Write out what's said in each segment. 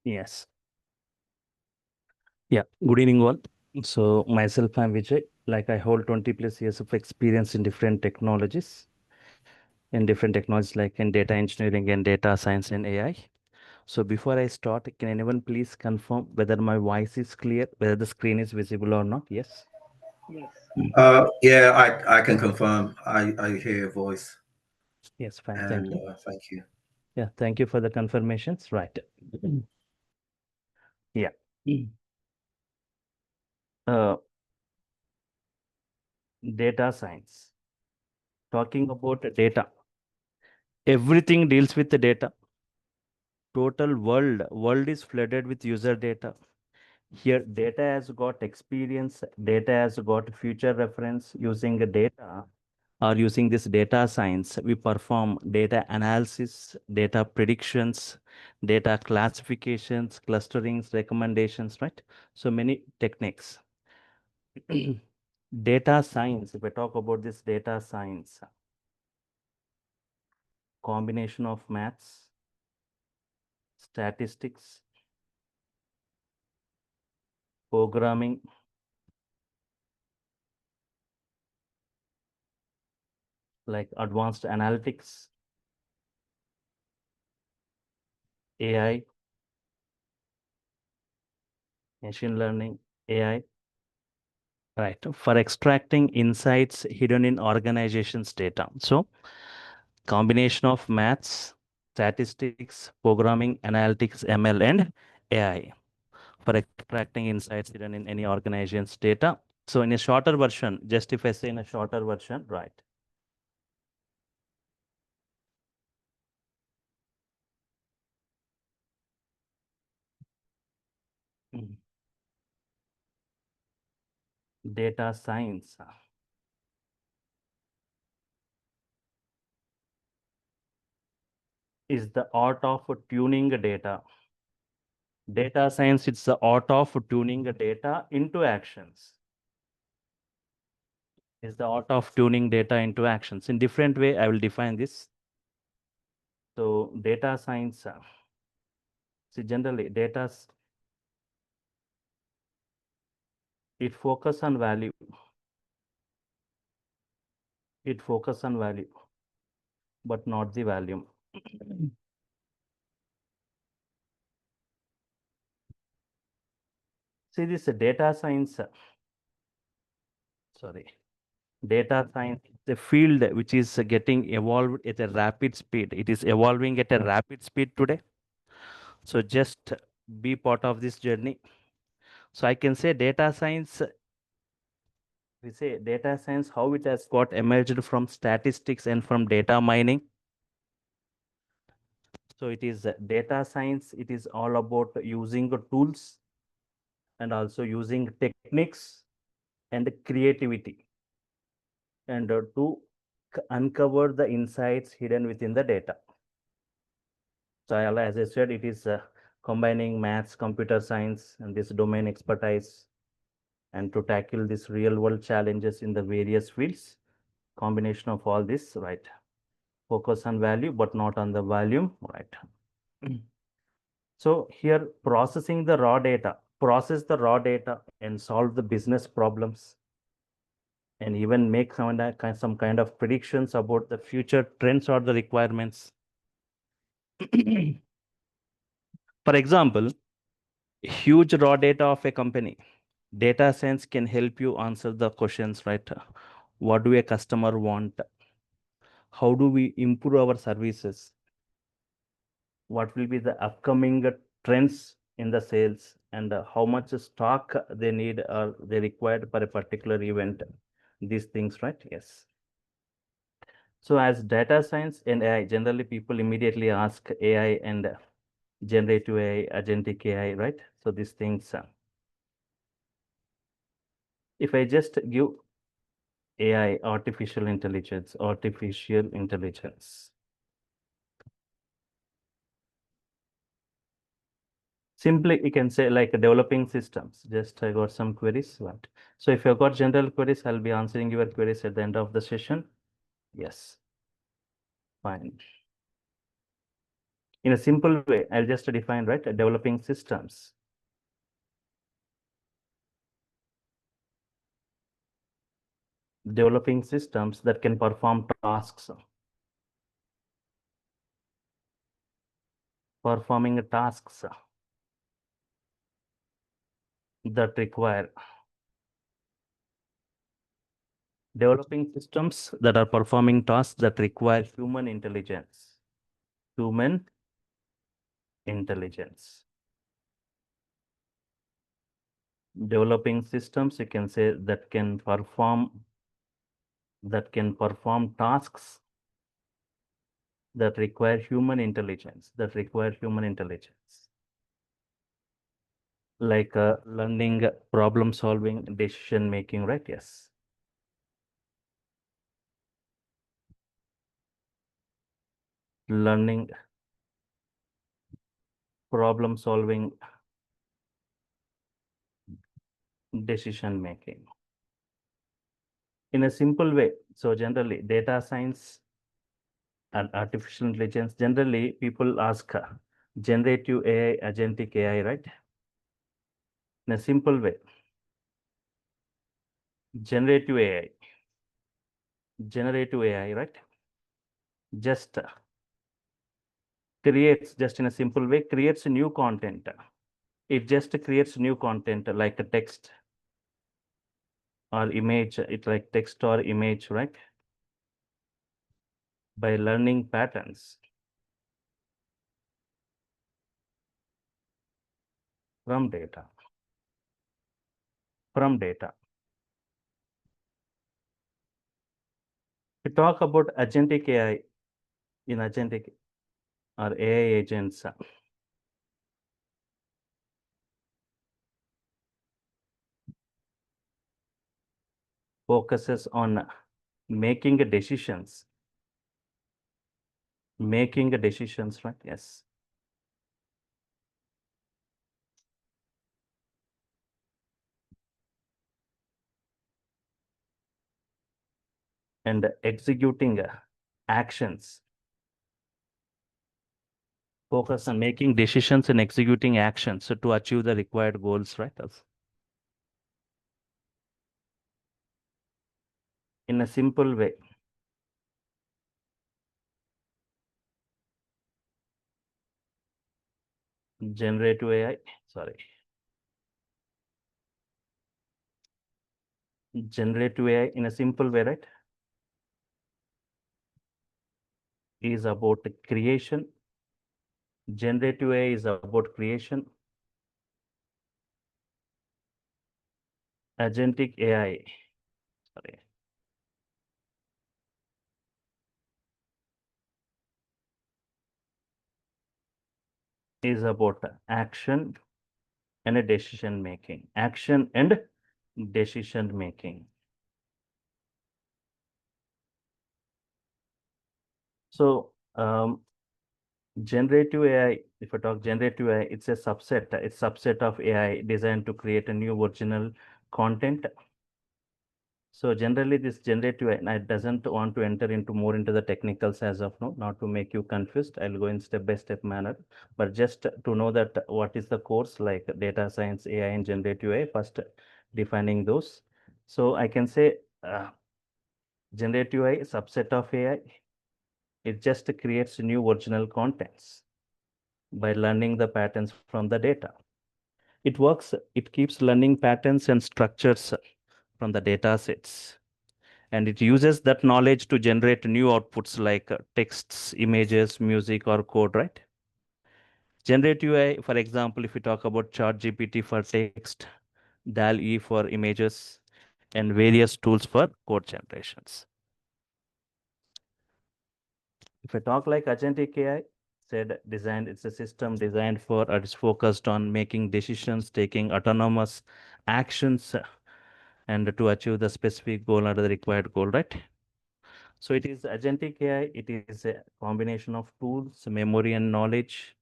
Yes. Yeah. Good evening, all. So myself, I'm Vijay. Like I hold 20 plus years of experience in different technologies like in data engineering and data science and AI. So before I start, can anyone please confirm whether my voice is clear, whether the screen is visible or not? Yes. Yes. Yeah, I can confirm. I hear your voice, Yes, fine. Thank and you. thank you. Yeah, thank you for the confirmations. Right. Yeah. Uh, Data science. Talking about data. Everything deals with the data. Total world is flooded with user data. Here data has got experience, data has got future reference. Using the data or using this data science, we perform data analysis, data predictions, data classifications, clusterings, recommendations, right? So many techniques. Data science, if I talk about this data science, combination of maths, statistics, programming, like advanced analytics, AI, machine learning, AI, right, for extracting insights hidden in organizations' data. So, combination of maths, statistics, programming, analytics, ML, and AI for extracting insights hidden in any organization's data. So, in a shorter version, just if I say in a shorter version, right. Mm. Data science is the art of tuning data. Data science, it's the art of tuning data into actions. Is the art of tuning data into actions. In different way, I will define this. So data science, see generally data, it focus on value. It focus on value, but not the volume. See this data science, sorry, data science is a field which is getting evolved at a rapid speed. It is evolving at a rapid speed today. So just be part of this journey. So I can say data science, we say data science, how it has got emerged from statistics and from data mining. So it is data science. It is all about using the tools and also using techniques and creativity and to uncover the insights hidden within the data. So as I said, it is combining maths, computer science, and this domain expertise, and to tackle these real world challenges in the various fields. Combination of all this, right? Focus on value, but not on the volume, right? So here processing the raw data, process the raw data and solve the business problems and even make some kind of predictions about the future trends or the requirements. For example, huge raw data of a company. Data science can help you answer the questions, right? What do a customer want? How do we improve our services? What will be the upcoming trends in the sales and how much stock they need or they required for a particular event? These things, right? Yes. So as data science and AI, generally people immediately ask AI and generative AI, agentic AI, right? So these things, if I just give AI, artificial intelligence. Simply, you can say like developing systems. Just I got some queries, right? So if you've got general queries, I'll be answering your queries at the end of the session. Yes, fine. In a simple way, I'll just define, right, developing systems. Developing systems that can perform tasks. Performing tasks that require. Developing systems that are performing tasks that require human intelligence. Human intelligence. Developing systems, you can say, that can perform tasks that require human intelligence. Like learning, problem solving, decision making, right? Yes. Learning, problem solving, decision making. In a simple way, so generally data science and artificial intelligence, generally people ask generative AI, agentic AI, right? In a simple way, generative AI, right? Just creates, just in a simple way, creates new content. It just creates new content like a text or image. It's like text or image, right? By learning patterns from data. We talk about agentic AI. In agentic or AI agents, focuses on making decisions. Right? Yes. And executing actions. Focus on making decisions and executing actions to achieve the required goals, right? In a simple way. Generative AI, sorry. Generative AI in a simple way, right? Is about creation. Generative AI is about creation. Agentic AI, sorry. Is about action and a decision making. Action and decision making. So generative AI, if I talk generative AI, it's a subset of AI designed to create a new original content. So generally this generative AI, I doesn't want to enter into more into the technicals as of now, not to make you confused. I'll go in step-by-step manner, but just to know that what is the course like data science, AI and generative AI, first defining those. So I can say generative AI, subset of AI, it just creates new original contents by learning the patterns from the data. It keeps learning patterns and structures from the data sets. And it uses that knowledge to generate new outputs like texts, images, music, or code, right? Generative AI, for example, if we talk about ChatGPT for text, DAL-E for images, and various tools for code generations. If I talk like agentic AI, it's a system designed for, or it's focused on making decisions, taking autonomous actions, and to achieve the specific goal or the required goal, right? So it is agentic AI. It is a combination of tools, memory, and knowledge,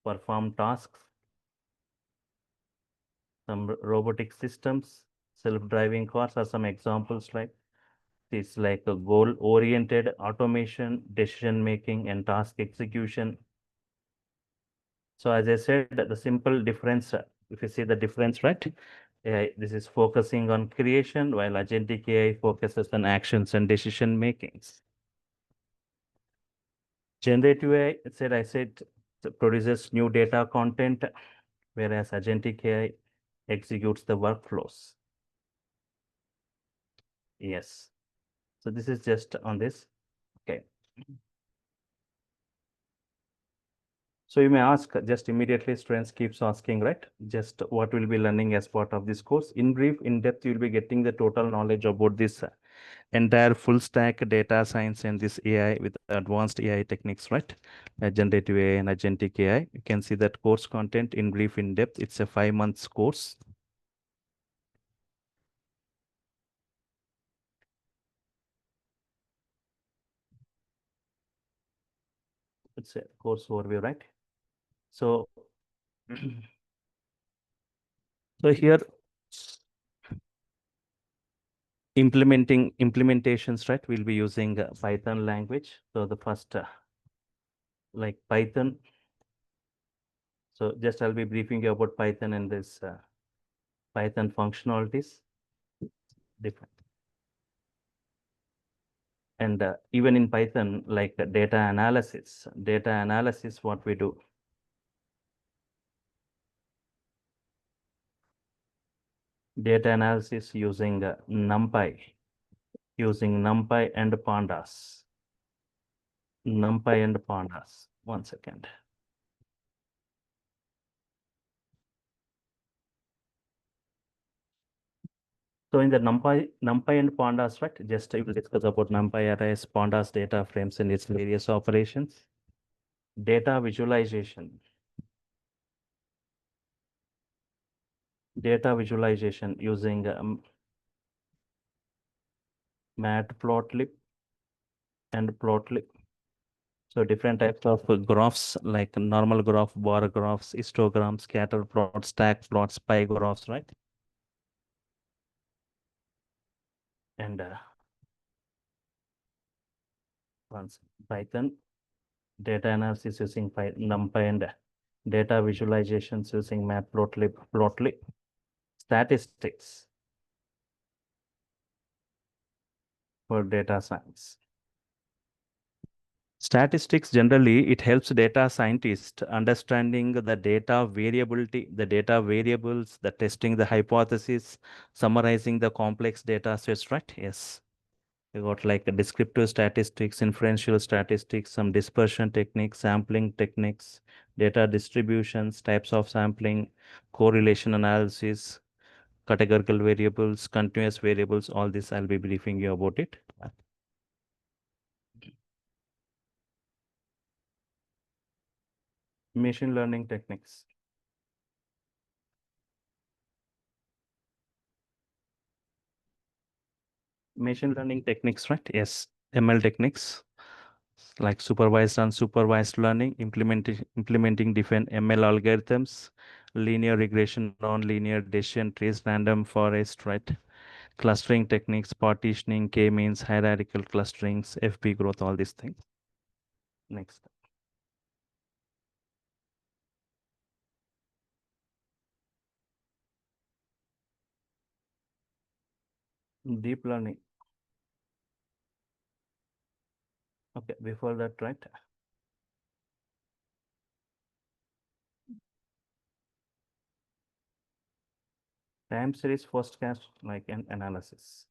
perform tasks, some robotic systems, self-driving cars are some examples like it's like a goal-oriented automation, decision making, and task execution. So as I said, the simple difference, if you see the difference, right? This is focusing on creation, while agentic AI focuses on actions and decision makings. Generative AI, I said, produces new data content, whereas agentic AI executes the workflows. Yes. So this is just on this. Okay. So you may ask, just immediately students keeps asking, right? Just what we'll be learning as part of this course. In brief, in depth, you'll be getting the total knowledge about this entire full stack data science and this AI with advanced AI techniques, right? Generative AI and agentic AI. You can see that course content in brief, in depth. It's a 5 months course. It's a course overview, right? So, so here implementations, right? We'll be using Python language. So the first, like Python. So just I'll be briefing you about Python and this Python functionalities. Different. And even in Python, like data analysis, what we do. Data analysis using NumPy and pandas. NumPy and pandas. 1 second. So in the NumPy and pandas, right? Just I will discuss about NumPy arrays, pandas data frames and its various operations. Data visualization. Data visualization using matplotlib and plotlib. So different types of graphs like normal graph, bar graphs, histogram, scatter plots, stack plots, pie graphs, right? And once Python data analysis using NumPy and data visualizations using matplotlib, statistics for data science. Statistics generally, it helps data scientists understanding the data variability, the data variables, the testing the hypothesis, summarizing the complex data sets, right? Yes. We got like a descriptive statistics, inferential statistics, some dispersion techniques, sampling techniques, data distributions, types of sampling, correlation analysis, categorical variables, continuous variables, all this I'll be briefing you about it. Machine learning techniques. Machine learning techniques, right? Yes, ML techniques like supervised and unsupervised learning, implementing different ML algorithms, linear regression, non-linear decision trees, random forest, right? Clustering techniques, partitioning, k-means, hierarchical clusterings, FP growth, all these things. Next. Deep learning. Okay, before that, right? Time series forecast like an analysis.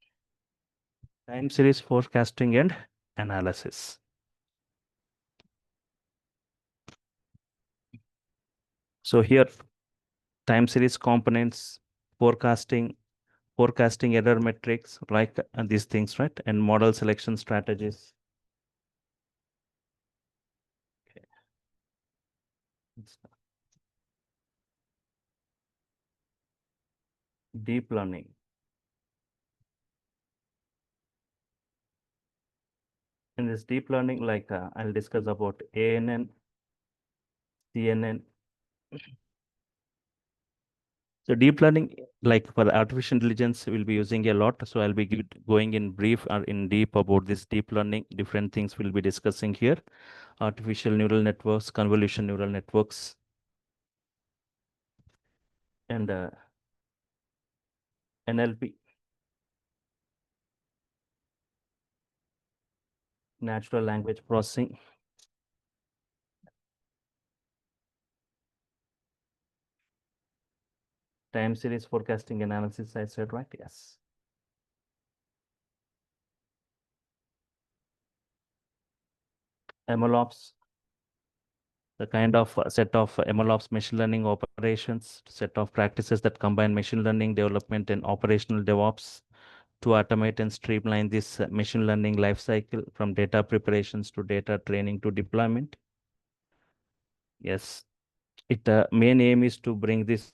Time series forecasting and analysis. So here, time series components, forecasting, error metrics, like these things, right? And model selection strategies. Okay. Deep learning. In this deep learning, like I'll discuss about ANN, CNN. So deep learning, like for artificial intelligence, we'll be using a lot. So I'll be going in brief or in deep about this deep learning. Different things we'll be discussing here. Artificial neural networks, convolution neural networks. and NLP, natural language processing, time series forecasting analysis, I said, right? Yes. MLOps, the kind of set of MLOps machine learning operations, set of practices that combine machine learning development and operational DevOps to automate and streamline this machine learning lifecycle from data preparations to data training to deployment. Yes, it main aim is to bring this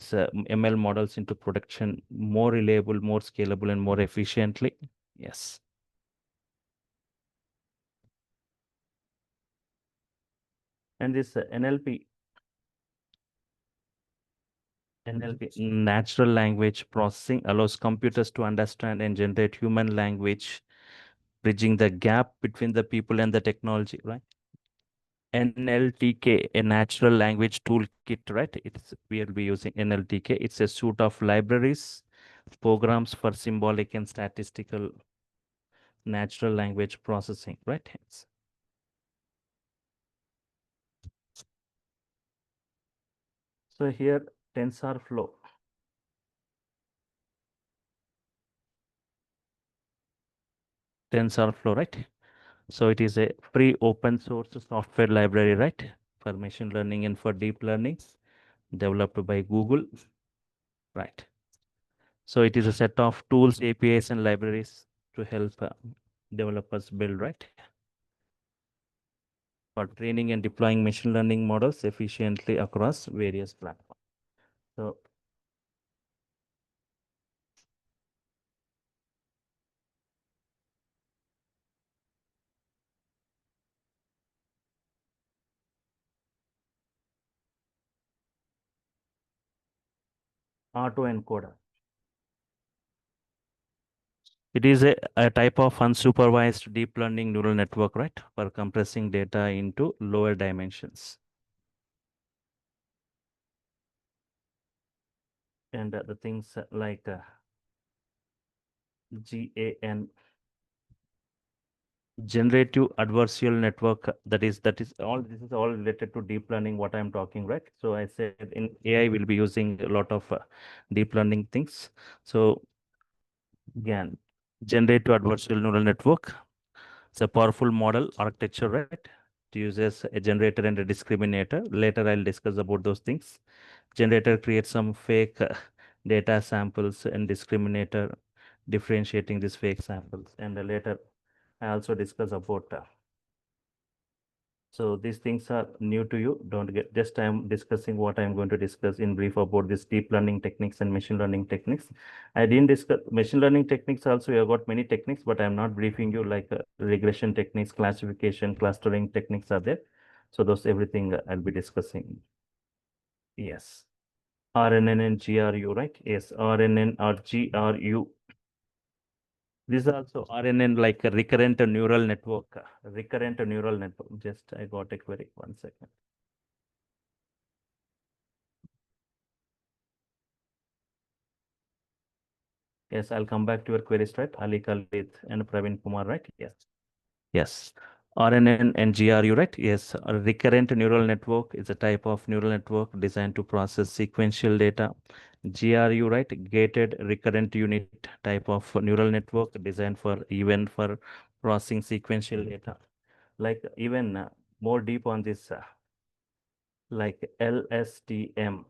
ML models into production more reliable, more scalable, and more efficiently. Yes. And this NLP, natural language processing, allows computers to understand and generate human language, bridging the gap between the people and the technology, right? NLTK, a natural language toolkit, right? We'll be using NLTK. It's a suite of libraries, programs for symbolic and statistical natural language processing, right? So here, TensorFlow. TensorFlow, right? So it is a free open source software library, right? For machine learning and for deep learning, developed by Google, right? So it is a set of tools, APIs, and libraries to help developers build, right? For training and deploying machine learning models efficiently across various platforms. So autoencoder. It is a type of unsupervised deep learning neural network, right? For compressing data into lower dimensions. And the things like GAN, generative adversarial network, that is all, this is all related to deep learning, what I'm talking, right? So I said in AI we'll be using a lot of deep learning things. So GAN, generative adversarial neural network. It's a powerful model architecture, right? It uses a generator and a discriminator. Later I'll discuss about those things. Generator creates some fake data samples and discriminator differentiating these fake samples. And later I also discuss about so these things are new to you. Don't get, just I'm discussing what I'm going to discuss in brief about this deep learning techniques and machine learning techniques. I didn't discuss machine learning techniques also. You have got many techniques, but I'm not briefing you like regression techniques, classification, clustering techniques are there. So those everything I'll be discussing. Yes. RNN and GRU, right? Yes, RNN or GRU. This is also RNN like a recurrent neural network. Recurrent neural network. Just I got a query. 1 second. Yes, I'll come back to your queries, right? Ali Khalid and Praveen Kumar, right? Yes. Yes. RNN and GRU, right? Yes. A recurrent neural network is a type of neural network designed to process sequential data. GRU, right? Gated recurrent unit type of neural network designed for even for processing sequential data. Like even more deep on this, like LSTM.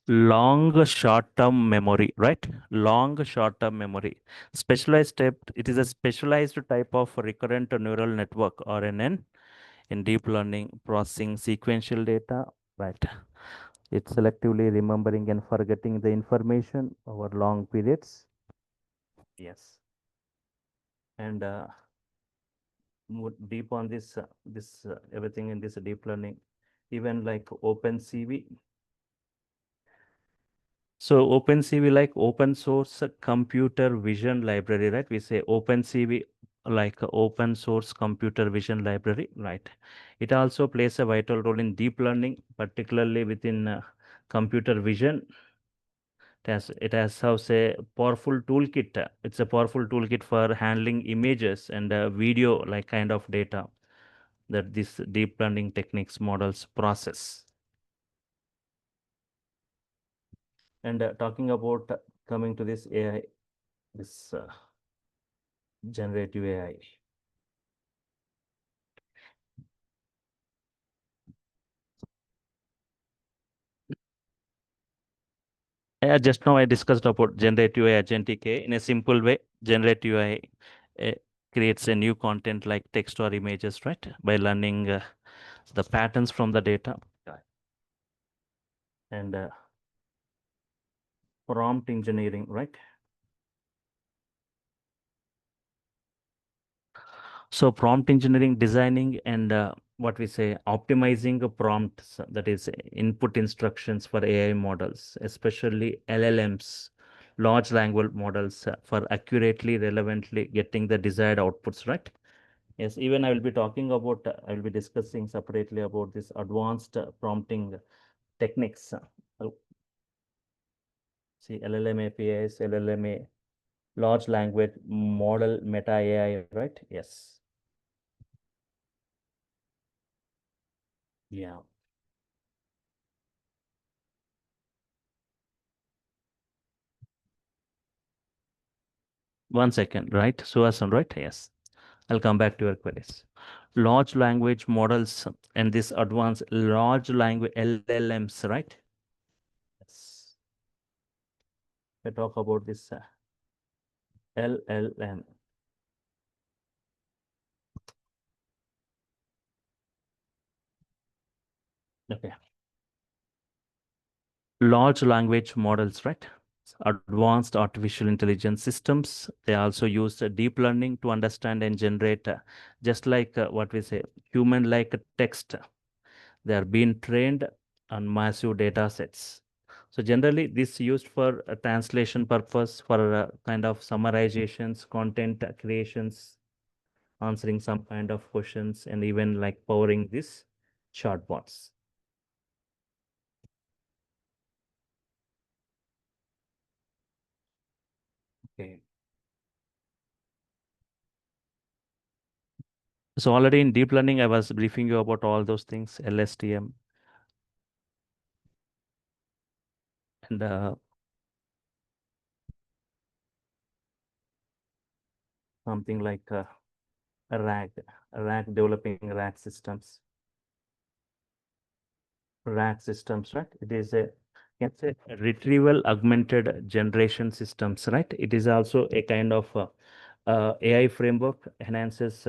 Long short-term memory, right? Long short-term memory. Specialized type, it is a specialized type of recurrent neural network, RNN, in deep learning processing sequential data, right? It's selectively remembering and forgetting the information over long periods. Yes. And more deep on this everything in this deep learning, even like OpenCV. So OpenCV like open source computer vision library, right? We say OpenCV like a open source computer vision library, right? It also plays a vital role in deep learning, particularly within computer vision. It has a powerful toolkit. It's a powerful toolkit for handling images and video like kind of data that this deep learning techniques models process. And talking about coming to this AI, this generative AI. Just now I discussed about generative AI, agentic AI. In a simple way, generative AI creates a new content like text or images, right? By learning the patterns from the data. And prompt engineering, right? So prompt engineering, designing and what we say, optimizing prompts, that is input instructions for AI models, especially LLMs, large language models, for accurately, relevantly getting the desired outputs, right? Yes, even I will be talking about, I will be discussing separately about this advanced prompting techniques. See, LLM APIs, LLMA, large language model, meta AI, right? Yes. Yeah. 1 second, right? Suhasan, right? Yes. I'll come back to your queries. Large language models and this advanced large language LLMs, right? Yes. We talk about this LLM. Okay. Large language models, right? Advanced artificial intelligence systems. They also use deep learning to understand and generate, just like what we say, human-like text. They are being trained on massive data sets. So generally, this used for a translation purpose, for kind of summarizations, content creations, answering some kind of questions, and even like powering this chatbots. Okay. So already in deep learning, I was briefing you about all those things, LSTM, and something like a RAG developing RAG systems, right? It is a, can say, retrieval augmented generation systems, right? It is also a kind of AI framework, enhances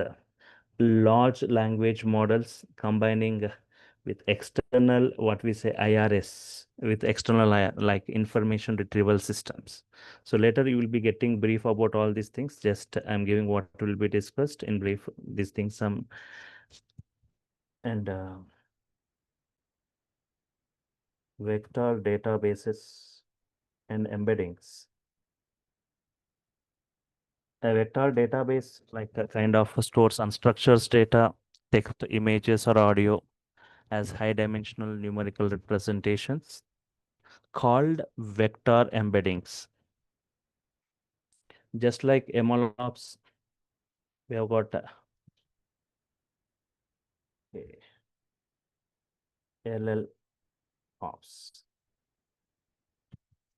large language models, combining with external, what we say, IRS, with external like information retrieval systems. So later you will be getting brief about all these things. Just I'm giving what will be discussed in brief, these things, some, and vector databases and embeddings. A vector database like a kind of stores unstructured data, text, images, or audio as high dimensional numerical representations called vector embeddings. Just like MLOps, we have got LL ops.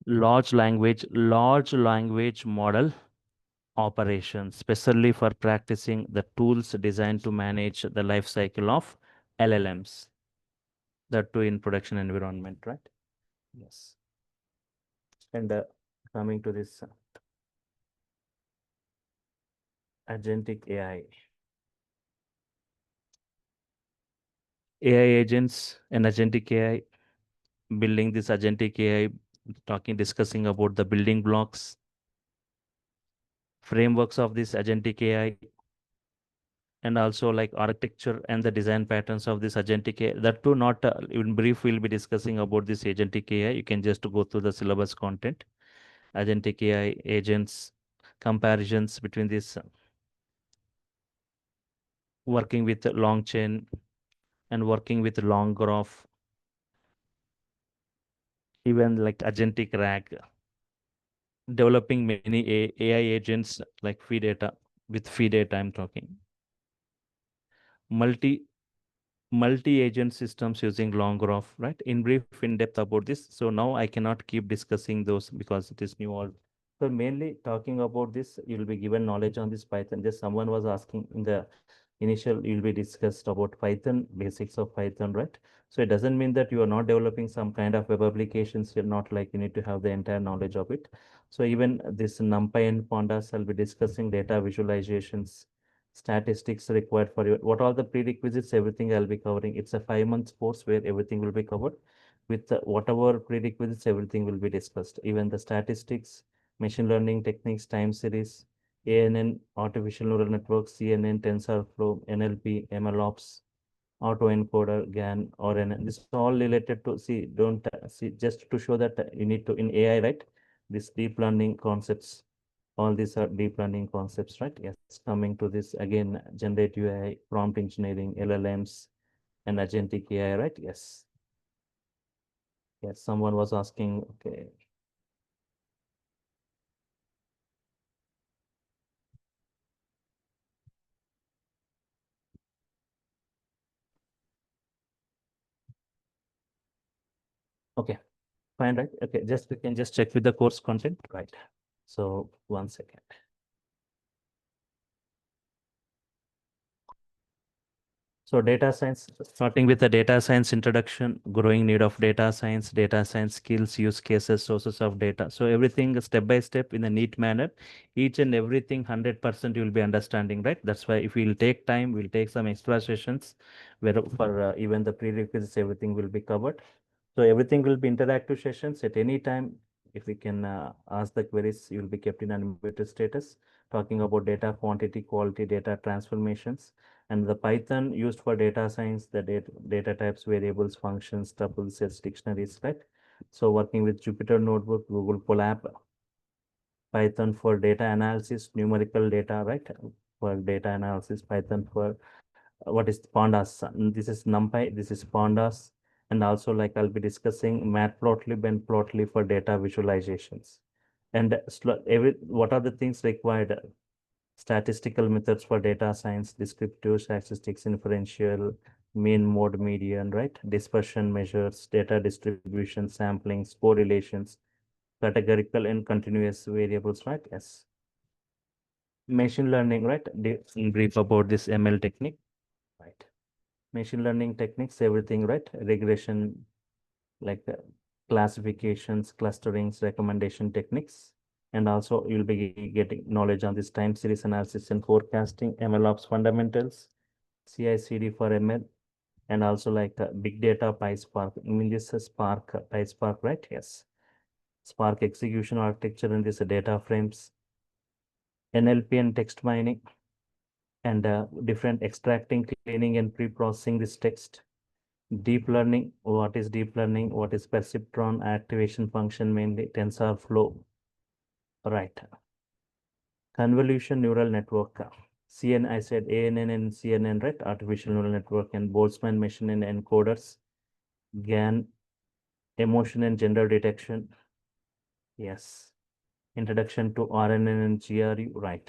Large language model operations, especially for practicing the tools designed to manage the life cycle of LLMs, that too in production environment, right? Yes. And coming to this agentic AI. AI agents and agentic AI, building this agentic AI, discussing about the building blocks, frameworks of this agentic AI, and also like architecture and the design patterns of this agentic AI. That too, not in brief, we'll be discussing about this agentic AI. You can just go through the syllabus content. Agentic AI agents, comparisons between this, working with long chain and working with long graph, even like agentic RAG, developing many AI agents like feed data with feed data I'm talking. Multi multi-agent systems using long graph, right? In brief, in depth about this. So now I cannot keep discussing those because it is new all. So mainly talking about this, you'll be given knowledge on this Python. Just someone was asking in the initial, you'll be discussed about Python, basics of Python, right? So it doesn't mean that you are not developing some kind of web applications. You're not like you need to have the entire knowledge of it. So even this NumPy and Pandas, I'll be discussing data visualizations, statistics required for you. What are the prerequisites? Everything I'll be covering. It's a 5 month course where everything will be covered. With whatever prerequisites, everything will be discussed. Even the statistics, machine learning techniques, time series, ANN, artificial neural networks, CNN, TensorFlow, NLP, MLOps, autoencoder, GAN, or NN. This is all related to see. Don't see just to show that you need to in AI, right? This deep learning concepts, all these are deep learning concepts, right? Yes, coming to this again, generative AI, prompt engineering, LLMs, and agentic AI, right? Yes. Yes, someone was asking, okay. Okay, fine, right? Okay, just we can just check with the course content, right? So 1 second. So data science, starting with the data science introduction, growing need of data science skills, use cases, sources of data. So everything step by step in a neat manner, each and everything 100% you will be understanding, right? That's why if we'll take time, we'll take some extra sessions where for even the prerequisites, everything will be covered. So everything will be interactive sessions at any time. If we can ask the queries, you will be kept in unmuted status, talking about data quantity, quality, data transformations, and the Python used for data science, the data types, variables, functions, tuples, sets, dictionaries, right? So working with Jupyter Notebook, Google Colab, Python for data analysis, numerical data, right? For data analysis, Python for what is pandas. This is NumPy, this is pandas, and also like I'll be discussing matplotlib and plotly for data visualizations. And every what are the things required? Statistical methods for data science, descriptive statistics, inferential, mean, mode, median, right? Dispersion measures, data distribution, samplings, correlations, categorical and continuous variables, right? Yes. Machine learning, right? In brief about this ML technique, right? Machine learning techniques, everything, right? Regression, like classifications, clusterings, recommendation techniques. And also you'll be getting knowledge on this time series analysis and forecasting, MLOps fundamentals, CI/CD for ML, and also like big data, PySpark. I mean, this is Spark, PySpark, right? Yes. Spark execution architecture and this data frames, NLP and text mining, and different extracting, cleaning, and pre-processing this text. Deep learning, what is deep learning? What is perceptron activation function, mainly TensorFlow, right? Convolution neural network, I said ANN and CNN, right? Artificial neural network and Boltzmann machine and encoders, GAN, emotion and gender detection. Yes. Introduction to RNN and GRU, right?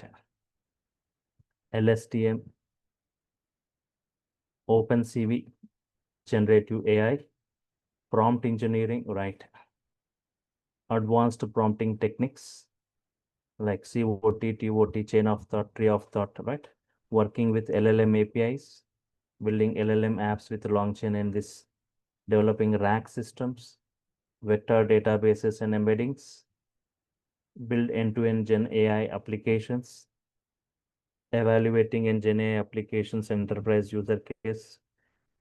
LSTM, OpenCV, generative AI, prompt engineering, right? Advanced prompting techniques like COT, TOT, chain of thought, tree of thought, right? Working with LLM APIs, building LLM apps with long chain and this, developing RAG systems, vector databases and embeddings, build end-to-end Gen AI applications, evaluating in Gen AI applications, enterprise user case,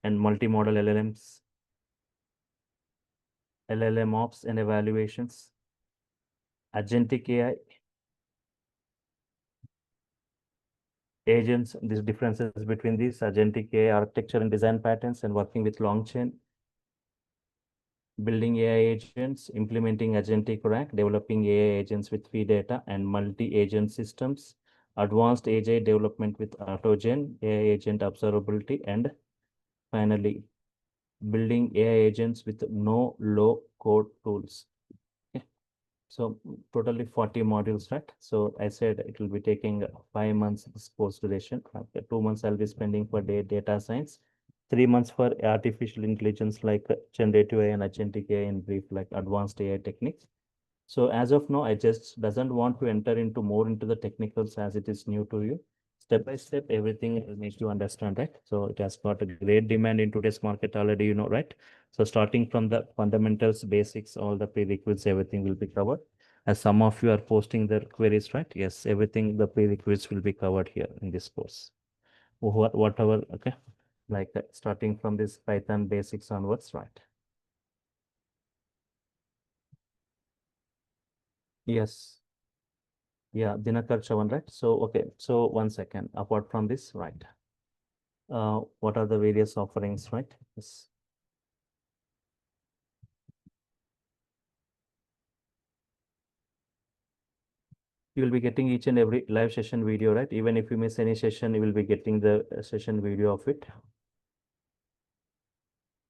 and multimodal LLMs, LLM ops and evaluations, agentic AI, agents, these differences between these agentic AI architecture and design patterns, and working with long chain, building AI agents, implementing agentic RAG, developing AI agents with free data and multi-agent systems, advanced AI development with AutoGen, AI agent observability, and finally, building AI agents with no low code tools. Okay. So totally 40 modules, right? So I said it will be taking 5 months this course duration. After 2 months, I'll be spending for data science, 3 months for artificial intelligence like generative AI and agentic AI in brief, like advanced AI techniques. So as of now, I just doesn't want to enter into more into the technicals as it is new to you. Step by step, everything you need to understand, right? So it has got a great demand in today's market already, you know, right? So starting from the fundamentals, basics, all the prerequisites, everything will be covered. As some of you are posting their queries, right? Yes, everything, the prerequisites will be covered here in this course. Whatever, okay? Like starting from this Python basics onwards, right? Yes. Yeah, Dinakar Chavan, right? So, okay. So 1 second. Apart from this, right? What are the various offerings, right? Yes. You will be getting each and every live session video, right? Even if you miss any session, you will be getting the session video of it,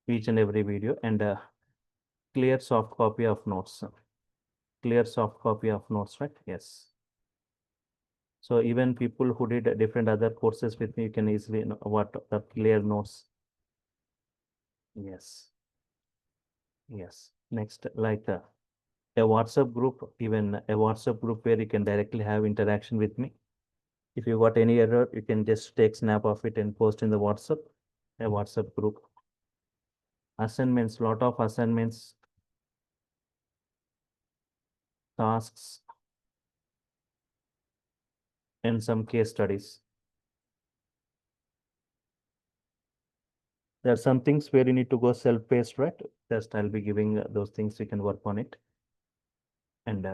each and every video, and clear soft copy of notes. Clear soft copy of notes, right? Yes. So even people who did different other courses with me, you can easily know what the clear notes. Yes. Yes. Next, like a WhatsApp group, even a WhatsApp group where you can directly have interaction with me. If you got any error, you can just take snap of it and post in the WhatsApp, a WhatsApp group. Assignments, lot of assignments, tasks, and some case studies. There are some things where you need to go self-paced, right? Just I'll be giving those things, you can work on it. And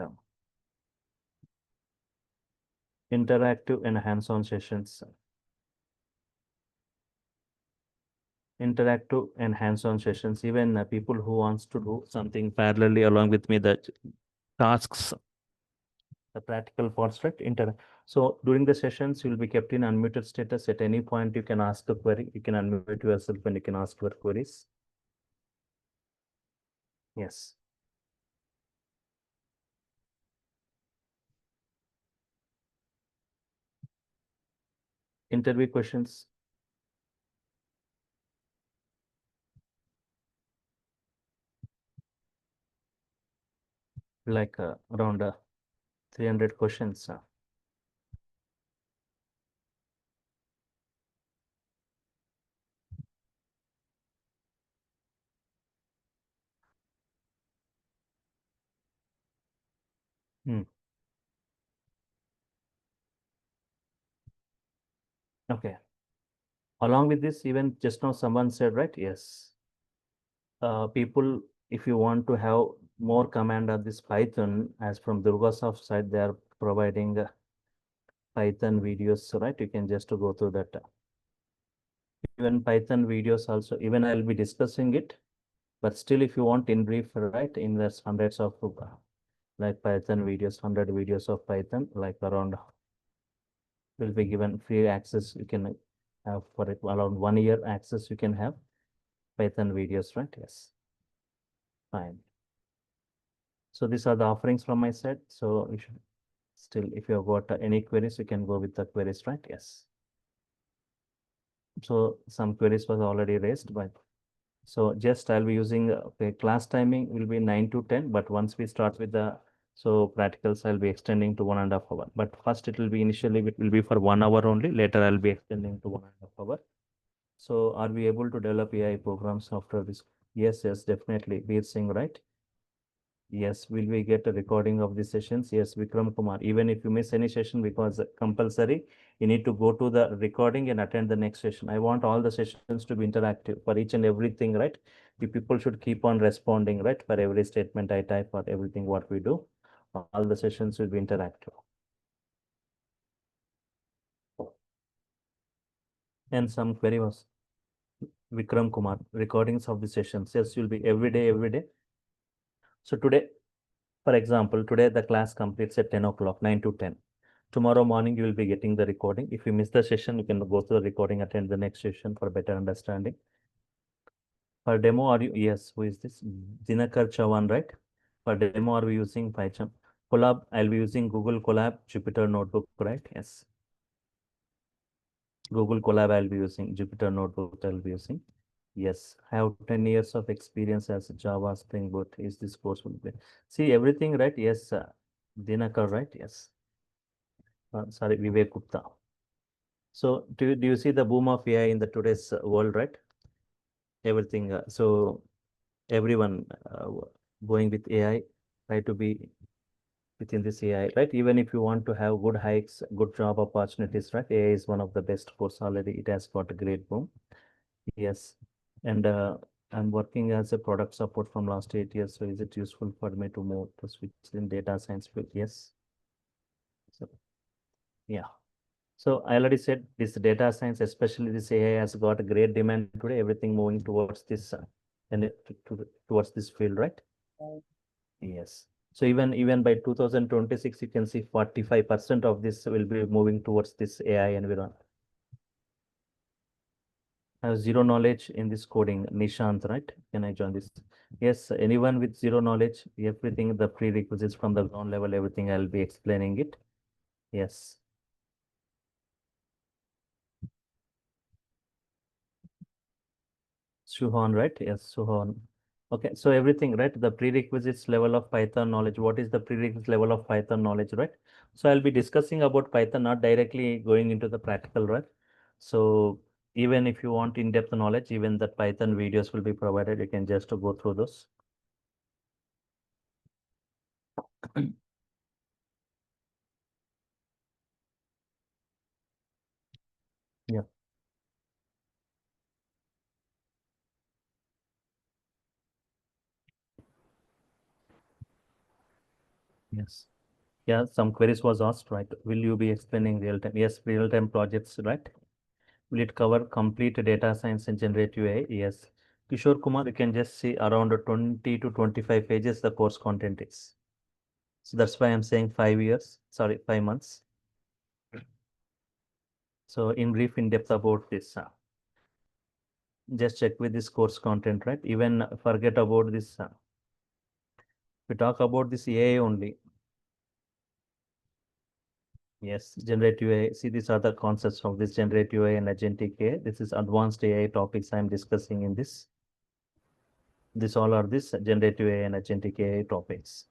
interactive and hands-on sessions. Interactive and hands-on sessions. Even people who wants to do something parallelly along with me, the tasks, the practical parts, right? So during the sessions, you will be kept in unmuted status. At any point, you can ask a query. You can unmute yourself and you can ask your queries. Yes. Interview questions. Like around 300 questions. Hmm. Okay. Along with this, even just now someone said, right? Yes. People, if you want to have more command of this Python, as from DurgaSoft side, they are providing Python videos, right? You can just go through that. Even Python videos also, even I'll be discussing it. But still, if you want in brief, right, in there's hundreds of like Python videos, 100 videos of Python, like around will be given free access. You can have for it around 1 year access. You can have Python videos, right? Yes, fine. So these are the offerings from my side. So you should still, if you have got any queries, you can go with the queries, right? Yes. So some queries was already raised, but so just I'll be using okay, class timing will be 9 to 10, but once we start with the so practicals, I'll be extending to 1.5 hours. But first it will be initially it will be for 1 hour only. Later I'll be extending to 1.5 hours. So are we able to develop AI programs after this? Yes, yes, definitely. Veer Singh, right? Yes, will we get a recording of the sessions? Yes, Vikram Kumar. Even if you miss any session, because compulsory, you need to go to the recording and attend the next session. I want all the sessions to be interactive for each and everything, right? The people should keep on responding, right? For every statement I type or everything what we do, all the sessions will be interactive. And some query was Vikram Kumar, recordings of the sessions. Yes, you'll be every day, every day. So today, for example, today the class completes at 10 o'clock, 9 to 10. Tomorrow morning, you will be getting the recording. If you miss the session, you can go to the recording, attend the next session for better understanding. For demo, are you? Yes, who is this? Dinakar Chavan, right? For demo, are we using Python? Collab, I'll be using Google Colab, Jupyter Notebook, right? Yes. Google Colab, I'll be using Jupyter Notebook, I'll be using. Yes, I have 10 years of experience as a Java Spring Boot. Is this course will be? See everything, right? Yes, Dinakar, right? Yes. Sorry, Vivek Gupta. So do you see the boom of AI in the today's world, right? Everything. So everyone going with AI, try to be within this AI, right? Even if you want to have good hikes, good job opportunities, right? AI is one of the best course already. It has got a great boom. Yes. And I'm working as a product support from last 8 years. So is it useful for me to move to switch in data science field? Yes. So yeah. So I already said this data science, especially this AI, has got a great demand today. Everything moving towards this and towards this field, right? Yes. So even by 2026, you can see 45% of this will be moving towards this AI environment. I have zero knowledge in this coding. Nishant, right? Can I join this? Yes, anyone with zero knowledge, everything, the prerequisites from the ground level, everything, I'll be explaining it. Yes. Suhan, right? Yes, Suhan. Okay, so everything, right? The prerequisites level of Python knowledge. What is the prerequisite level of Python knowledge, right? So I'll be discussing about Python, not directly going into the practical, right? So even if you want in-depth knowledge, even the Python videos will be provided. You can just go through those. Yeah. Yes. Yeah, some queries was asked, right? Will you be explaining real time? Yes, real time projects, right? Will it cover complete data science and generative AI? Yes. Kishore Kumar, you can just see around 20 to 25 pages the course content is. So that's why I'm saying 5 years, sorry, 5 months. So in brief, in depth about this, just check with this course content, right? Even forget about this. We talk about this AI only. Yes, generative AI. See, these are the concepts of this generative AI and agentic AI. This is advanced AI topics I'm discussing in this. This all are this generative AI and agentic AI topics.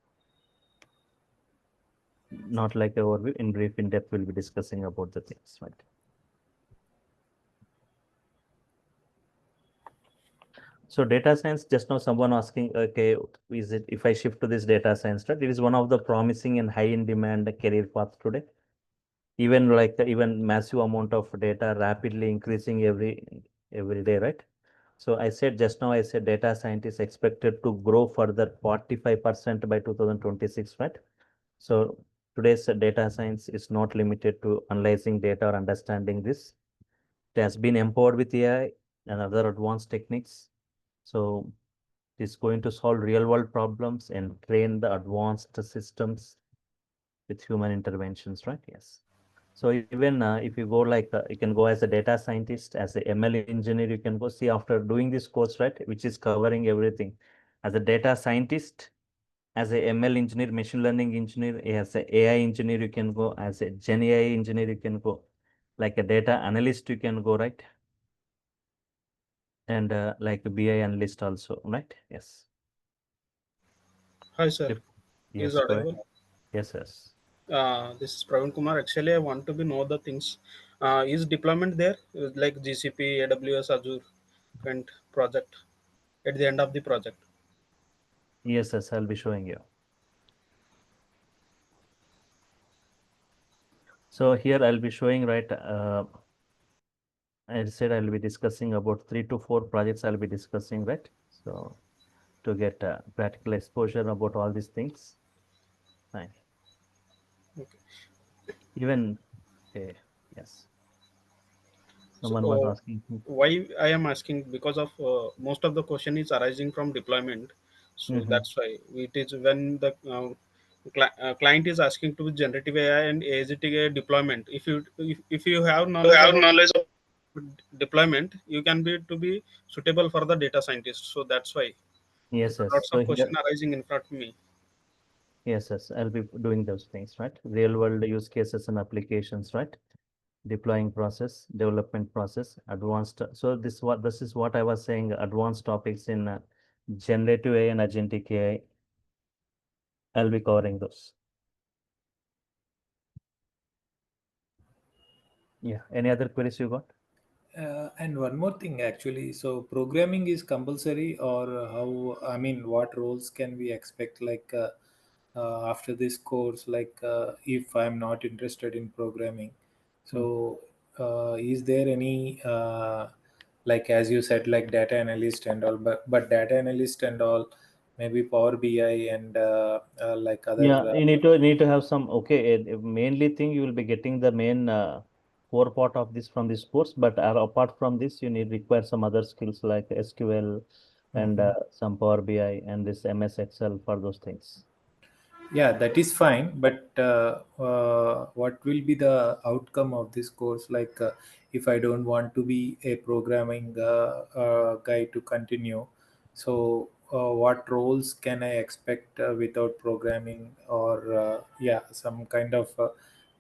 Not like overview. In brief, in depth, we'll be discussing about the things, right? So data science, just now someone asking, okay, is it if I shift to this data science, right? It is one of the promising and high in demand career path today. Even like even massive amount of data rapidly increasing every day, right? So I said just now, I said data scientist expected to grow further 45% by 2026, right? So today's data science is not limited to analyzing data or understanding this. It has been empowered with AI and other advanced techniques. So it's going to solve real world problems and train the advanced systems with human interventions, right? Yes. So even if you go like you can go as a data scientist, as a ML engineer, you can go see after doing this course, right, which is covering everything. As a data scientist, as a ML engineer, machine learning engineer, as a AI engineer, you can go as a Gen AI engineer, you can go like a data analyst, you can go, right? And like a BI analyst also, right? Yes. Hi, sir. If, Is yes, go ahead. audible? Yes, yes. This is Praveen Kumar. Actually, I want to be know the things. Is deployment there like GCP, AWS, Azure, and project at the end of the project? Yes, yes, I'll be showing you. So here I'll be showing, right? I said I'll be discussing about 3 to 4 projects I'll be discussing, right? So to get practical exposure about all these things. Fine. Okay. Even, okay, yes. So Someone was asking. why I am asking because of most of the question is arising from deployment. So Mm-hmm. that's why it is when the client is asking to generative AI and agentic AI deployment. If you have knowledge about deployment, you can be suitable for the data scientist. So that's why Yes, yes. lots So of question here, arising in front of me. yes, yes, I'll be doing those things, right? Real world use cases and applications, right? Deploying process, development process, advanced. So this is what I was saying. Advanced topics in generative AI and agentic AI. I'll be covering those. Yeah. Any other queries you got? And one more thing, actually. So, programming is compulsory, or how? I mean, what roles can we expect? Like after this course, like if I'm not interested in programming, Hmm. so is there any like as you said, like data analyst and all? But data analyst and all, maybe Power BI and like other. Yeah, you need to have some. Okay, mainly thing you will be getting the main core part of this from this course, but apart from this, you need require some other skills like SQL and Mhm. some Power BI and this MS Excel for those things. Yeah, that is fine, but what will be the outcome of this course? Like, if I don't want to be a programming guy to continue, so what roles can I expect without programming, or yeah, some kind of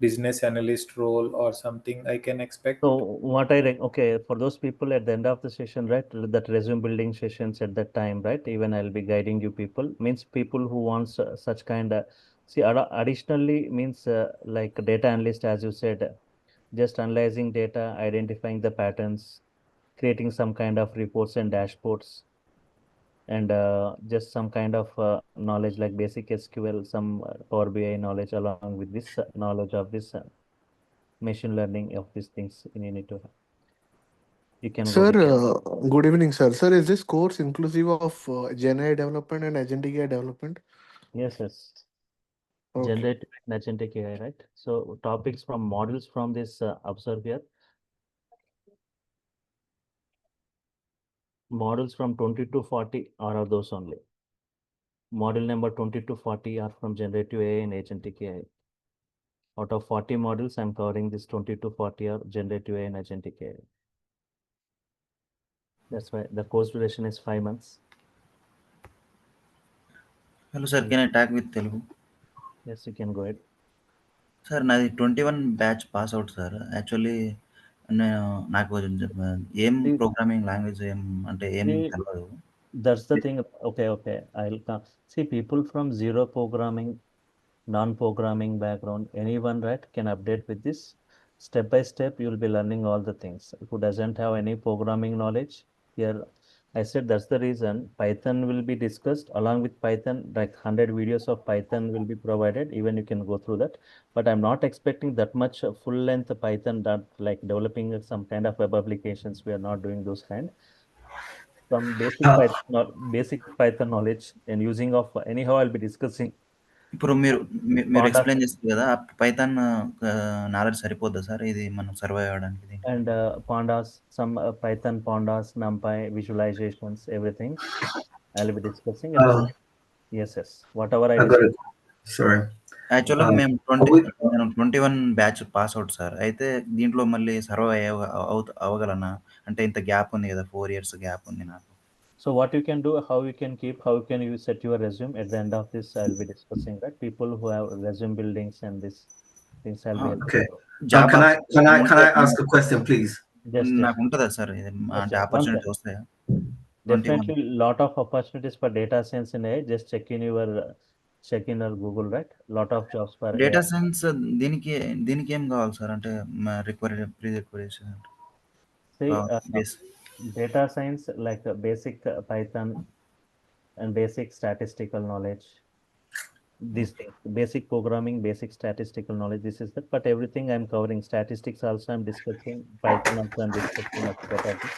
business analyst role or something I can expect? So what okay, for those people at the end of the session, right, that resume building sessions at that time, right, even I'll be guiding you people, means people who wants such kind of, see, additionally means like data analyst, as you said, just analyzing data, identifying the patterns, creating some kind of reports and dashboards, and just some kind of knowledge like basic SQL, some Power BI knowledge along with this knowledge of this machine learning of these things you need to have. You can go Sir, with it. good evening, sir. Sir, is this course inclusive of Gen AI development and Agentic AI development? Yes, yes. Okay. Generative and agentic AI, right? So topics from models from this observe here. Models from 20 to 40 are those only. Model number 20 to 40 are from generative AI and agentic AI. Out of 40 models, I'm covering this 20 to 40 are generative AI and agentic AI. That's why the course duration is 5 months. Hello sir, can I tag with Telugu? Yes, you can go ahead. Sir నాది 21 batch pass out sir. Actually నేను నాకు ఏం See, programming language ఏం అంటే ఏం see, తెలవదు. that's the thing. Okay, okay. I'll come. See, people from zero programming, non-programming background, anyone, right, can update with this. Step by step, you'll be learning all the things. Who doesn't have any programming knowledge? Here, I said that's the reason Python will be discussed along with Python, like 100 videos of Python will be provided. Even you can go through that. But I'm not expecting that much full length Python that like developing some kind of web applications. We are not doing those kind. Some basic Uh, Python, basic Python knowledge and using of anyhow I'll be discussing ఇప్పుడు మీరు మీరు pandas explain చేస్తారు కదా, Python knowledge సరిపోద్దా sir ఇది మనం survive అవ్వడానికి దీంట్లో? and pandas, some Python pandas, NumPy, visualizations, everything I'll be discussing at the um, yes, yes. Whatever I I got discuss. it. Sorry. యాక్చువల్గా మేము Are we, నేను 21 బ్యాచ్ పాస్ అవుట్ సార్. అయితే దీంట్లో మళ్ళీ సర్వైవ్ అవ్వగలనా? అంటే ఇంత గ్యాప్ ఉంది కదా, 4 years గ్యాప్ ఉంది నాకు. So what you can do, how you can keep, how can you set your resume at the end of this, I'll be discussing that. People who have resume buildings and this things I'll be helping okay. you. Job Can I ask a question, please? Just నాకు ఉంటుందా sir ఇది just అంటే one opportunity second. వస్తాయా? 21 Definitely lot of opportunities for data science in AI. Just check in your Google, right? Lot of jobs for AI. Data science దీనికి దీనికి ఏం కావాలి sir? అంటే pre requirement See, base. data science like basic Python and basic statistical knowledge. These things, basic programming, basic statistical knowledge. This is that. But everything I'm covering, statistics also I'm discussing. Python also I'm discussing as part of this.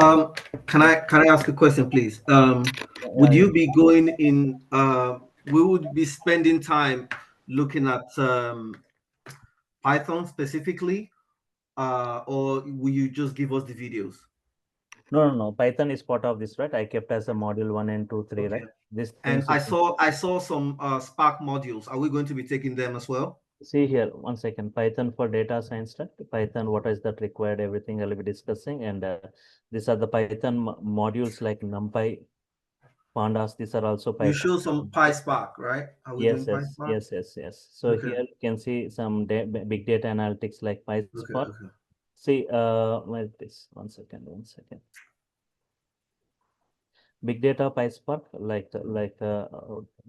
Um, can I ask a question, please? Would Yeah, you be going in? We would be spending time looking at Python specifically, or will you just give us the videos? no. Python is part of this, right? I kept as a module 1 and 2, 3, Okay. right? These And things. I saw some Spark modules. Are we going to be taking them as well? See here, 1 second. Python for data science, right? Python, what is that required? Everything I'll be discussing. And these are the Python modules like NumPy, Pandas. These are also You Python. show some PySpark, right? Are we doing PySpark? Yes. So Okay. here you can see some big data analytics like PySpark. Okay. See, where this? 1 second. Big data PySpark, like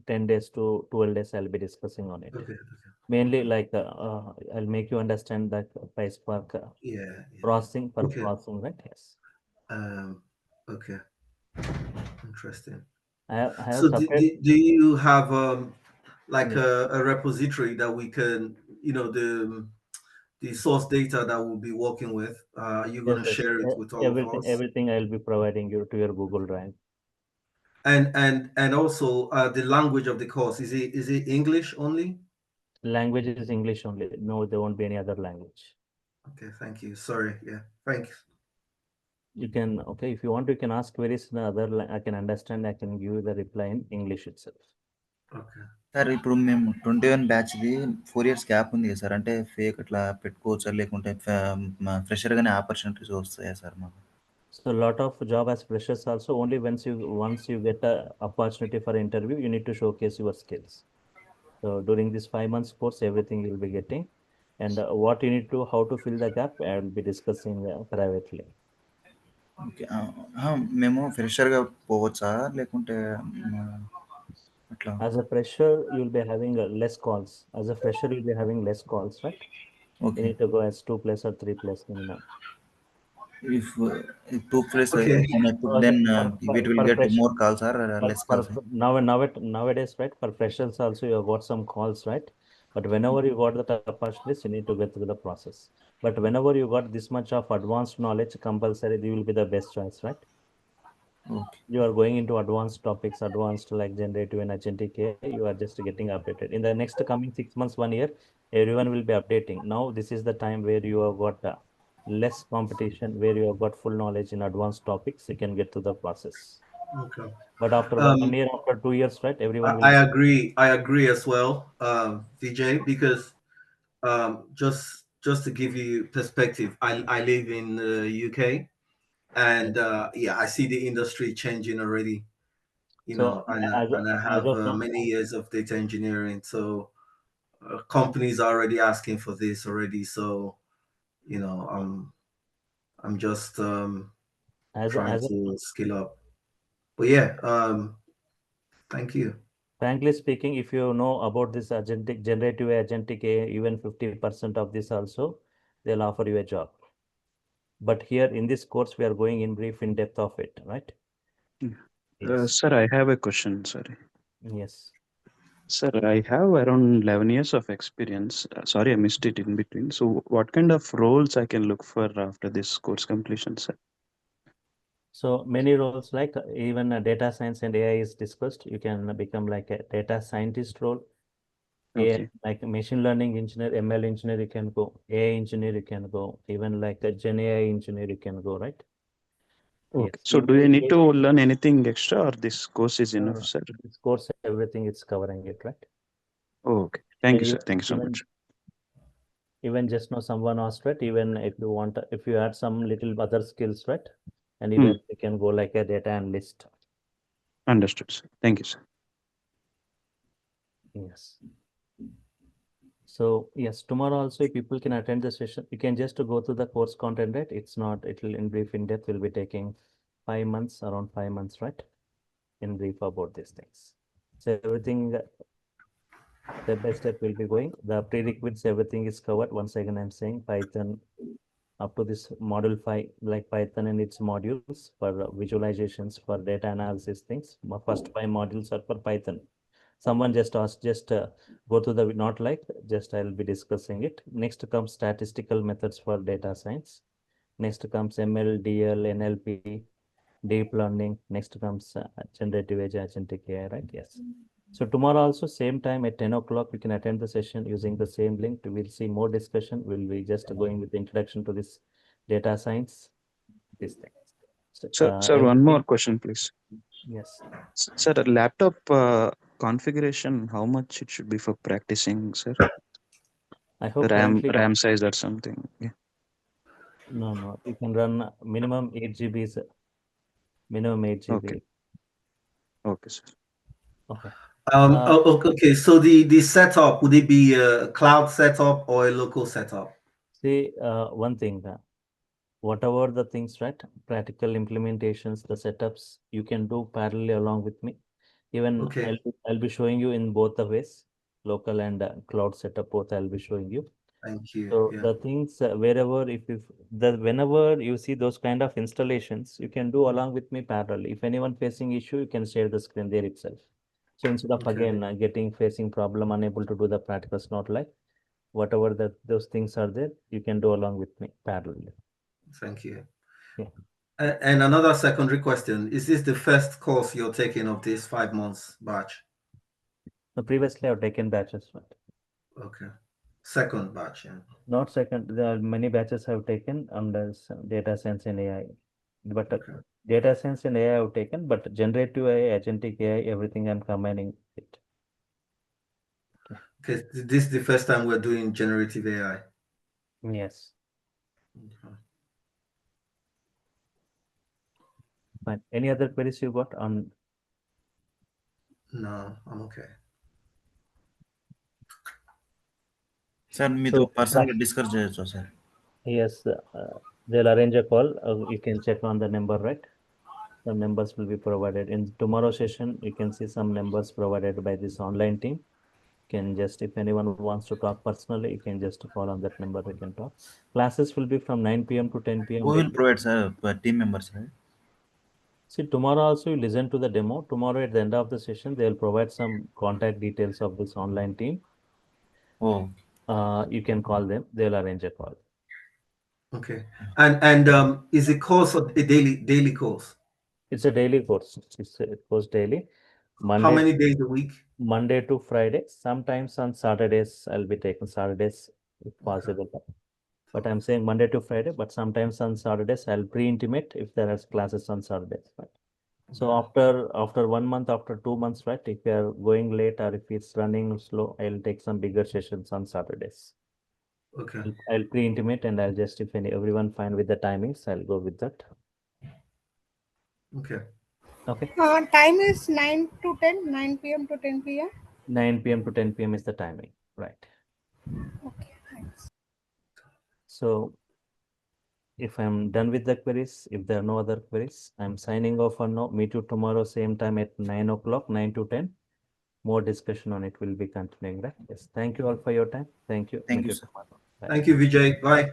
10 days to 12 days, I'll be discussing on it. Okay. Mainly like I'll make you understand that PySpark Yeah. processing for Okay. processing, right? Yes. Okay. Interesting. I have So separate. do you have like Yeah. a repository that we can, the source data that we'll be working with? Are you going to Yes. share it with all of us? Everything I'll be providing you to your Google Drive. And also the language of the course, is it English only? Language is English only. No, there won't be any other language. Okay, thank you. Sorry. Yeah, thanks. You can, okay, if you want, you can ask queries in other, I can understand, I can give you the reply in English itself. Okay. Sir ఇప్పుడు మేము 21 బ్యాచ్ది 4 years gap ఉంది కదా sir, అంటే fake అట్లా పెట్టుకోవచ్చా, లేకుంటే ఫ్రెషర్గానే opportunities వస్తాయా sir మాకు? So a lot of job as freshers also, only once you get a opportunity for interview, you need to showcase your skills. So during this 5 months course, everything you'll be getting. And what you need to, how to fill the gap, I will be discussing privately. Okay. మేము ఫ్రెషర్గా పోవచ్చా, లేకుంటే అట్లా? As a fresher, you'll be having less calls. As a fresher, you'll be having less calls, right? You okay. need to go as 2+ or 3+ minimum. If 2+ Okay. then For- it will for get fresh- more calls or less calls? Nowadays, right? For freshers also, you have got some calls, right? But whenever you got the opportunities, you need to get through the process. But whenever you got this much of advanced knowledge, compulsory, you will be the best choice, right? Okay. You are going into advanced topics, advanced like generative and agentic AI, you are just getting updated. In the next coming 6 months, 1 year, everyone will be updating. Now, this is the time where you have got less competition, where you have got full knowledge in advanced topics, you can get to the process. Okay. But after 1 year, after 2 years, right, everyone will. I agree as well, Vijay, because just to give you perspective, I live in the UK, and yeah, I see the industry changing already. So, And I have of now, many years of data engineering, so companies are already asking for this already. So, I'm just trying to skill up. But yeah, thank you. frankly speaking, if you know about this generative agentic AI, even 50% of this also, they'll offer you a job. But here in this course, we are going in brief in depth of it, right? Yes. Sir, I have a question. Sorry. Yes. Sir, I have around 11 years of experience. Sorry, I missed it in between. So, what kind of roles I can look for after this course completion, sir? So many roles like even data science and AI is discussed. You can become like a data scientist role. AI, Okay. like machine learning engineer, ML engineer, you can go. AI engineer, you can go. Even like a Gen AI engineer, you can go, right? Okay. Yes. So, do you need to learn anything extra, or this course is enough, sir? This course, everything it's covering it, right? Okay. Thank you, And sir. Thank you so much. Even just now someone asked, right? Even if you want, if you add some little other skills, right? And even you can go like a data analyst. Understood, sir. Thank you, sir. Yes. So yes, tomorrow also people can attend the session. You can just go to the course content, right? It's not, it will in brief in depth will be taking 5 months, around 5 months, right? In brief about these things. So everything step by step will be going. The prerequisites, everything is covered. Once again, I'm saying Python up to this module 5, like Python and its modules for visualizations, for data analysis things. My first 5 modules are for Python. Someone just asked, just go to the, not like, just I'll be discussing it. Next comes statistical methods for data science. Next comes ML, DL, NLP, deep learning. Next comes generative agentic AI, right? Yes. So tomorrow also same time at 10 o'clock, we can attend the session using the same link. We'll see more discussion. We'll be just going with the introduction to this data science, this thing. Sir, one more question, please. Yes. Sir, laptop configuration, how much it should be for practicing, sir? I hope RAM currently RAM size or something. Yeah. no. You can run minimum 8 GBs. Minimum 8 GB. Okay. Okay, sir. Okay. Okay. So the setup, would it be a cloud setup or a local setup? See, one thing, whatever the things, right? Practical implementations, the setups you can do parallelly along with me. Even Okay. I'll be showing you in both the ways, local and cloud setup. Both I'll be showing you. Thank you. So Yeah. the things wherever whenever you see those kind of installations, you can do along with me parallel. If anyone facing issue, you can share the screen there itself. So instead of Okay. again facing problem, unable to do the practicals, not like whatever those things are there, you can do along with me parallel. Thank you. Yeah. And another secondary question: is this the first course you're taking of this 5 months batch? So previously I've taken batches, right? Okay. Second batch, yeah. Not second. There are many batches I've taken under data science and AI, but Okay. data science and AI I've taken, but generative AI, agentic AI, everything I'm combining it. Okay. This is the first time we're doing generative AI. Yes. Okay. Fine. Any other queries you got on? No, I'm okay. Sir మీతో పర్సనల్గా discuss చేయొచ్చా sir? Yes, they'll arrange a call. You can check on the number, right? Some numbers will be provided in tomorrow session. You can see some numbers provided by this online team. Can just, if anyone wants to talk personally, you can just call on that number. We can talk. Classes will be from 9 p.m. to 10 p.m. Who will daily. provide, sir? Team members, right? See, tomorrow also you listen to the demo. Tomorrow at the end of the session, they'll provide some contact details of this online team. Oh, You can call them. They'll arrange a call. Okay. And is the course a daily course? It's a daily course. It's a course daily. How many days a week? Monday to Friday. Sometimes on Saturdays, I'll be taking Saturdays if possible. But I'm saying Monday to Friday, but sometimes on Saturdays, I'll pre-intimate if there are classes on Saturdays. Right? So after 1 month, after 2 months, right? If you are going late or if it's running slow, I'll take some bigger sessions on Saturdays. Okay. I'll pre-intimate and I'll just, if everyone fine with the timings, I'll go with that. Okay. Okay. Time is 9 to 10, 9 p.m. to 10 p.m. 9 p.m. to 10 p.m. is the timing, right? Okay, thanks. So if I'm done with the queries, if there are no other queries, I'm signing off for now. Meet you tomorrow, same time at 9 o'clock, 9 to 10. More discussion on it will be continuing, right? Yes. Thank you all for your time. Thank you. thank you, Meet sir. tomorrow. Bye. Thank you, Vijay. Bye.